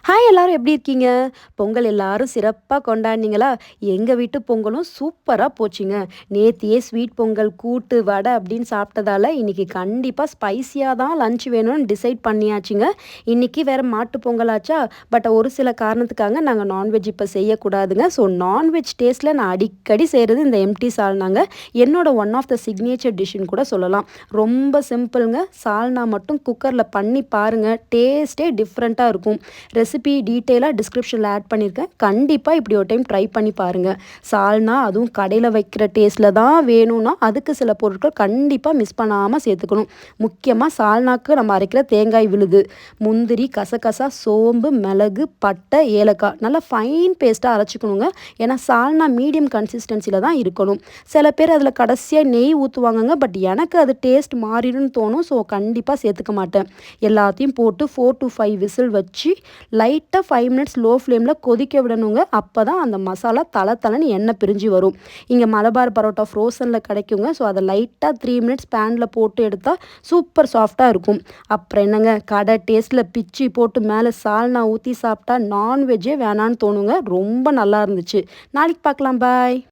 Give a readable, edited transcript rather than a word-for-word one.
Hi எல்லாரும் எப்படி இருக்கீங்க? பொங்கல் எல்லாரும் சிறப்பா கொண்டாடினீங்களா? எங்க வீட்டு பொங்கலும் சூப்பரா போச்சுங்க. நேத்தியே ஸ்வீட் பொங்கல், கூட்டு, வடை அப்படின்னு சாப்பிட்டதால, இன்னைக்கு கண்டிப்பா ஸ்பைசியா தான் லஞ்ச் வேணும்னு டிசைட் பண்ணியாச்சுங்க. இன்னைக்கு வேற மாட்டு பொங்கலாச்சா, பட் ஒரு சில காரணத்துக்காக நாங்க நான்வெஜ் இப்ப செய்யக்கூடாதுங்க. ஸோ நான்வெஜ் டேஸ்ட்ல நான் அடிக்கடி செய்றது இந்த எம்டி சால்னாங்க. என்னோட ஒன் ஆஃப் த சிக்னேச்சர் டிஷ்ன்னு கூட சொல்லலாம். ரொம்ப சிம்பிள்ங்க. சால்னா மட்டும் குக்கர்ல பண்ணி பாருங்க. டேஸ்ட்டே டிஃப்ரெண்ட்டா இருக்கும். ரெசிபி டீட்டெயிலாக டிஸ்கிரிப்ஷனில் ஆட் பண்ணியிருக்கேன். கண்டிப்பாக இப்படி ஒரு டைம் ட்ரை பண்ணி பாருங்கள். சால்னா அதுவும் கடையில் வைக்கிற டேஸ்ட்டில் தான் வேணும்னா அதுக்கு சில பொருட்கள் கண்டிப்பாக மிஸ் பண்ணாமல் சேர்த்துக்கணும். முக்கியமாக சால்னாக்கு நம்ம அரைக்கிற தேங்காய் விழுது, முந்திரி, கசகசா, சோம்பு, மிளகு, பட்டை, ஏலக்காய் நல்லா ஃபைன் பேஸ்ட்டாக அரைச்சிக்கணுங்க. ஏன்னா சால்னா மீடியம் கன்சிஸ்டன்சியில் தான் இருக்கணும். சில பேர் அதில் கடைசியாக நெய் ஊற்றுவாங்கங்க. பட் எனக்கு அது டேஸ்ட் மாறிடும்னு தோணும். ஸோ கண்டிப்பாக சேர்த்துக்க மாட்டேன். எல்லாத்தையும் போட்டு 4 to 5 விசில் வச்சு லைட்டாக 5 மினிட்ஸ் லோ ஃப்ளேமில் கொதிக்க விடணுங்க. அப்போ தான் அந்த மசாலா தளன்னு எண்ணெய் பிரிஞ்சு வரும். இங்கே மலபார் பரோட்டா ஃப்ரோசனில் கிடைக்குங்க. ஸோ அதை லைட்டாக 3 மினிட்ஸ் பேனில் போட்டு எடுத்தால் சூப்பர் சாஃப்டாக இருக்கும். அப்புறம் என்னங்க, கடை டேஸ்ட்டில் பிச்சு போட்டு மேலே சால்னா ஊற்றி சாப்பிட்டா நான்வெஜ்ஜே வேணான்னு தோணுங்க. ரொம்ப நல்லா இருந்துச்சு. நாளைக்கு பார்க்கலாம். பாய்.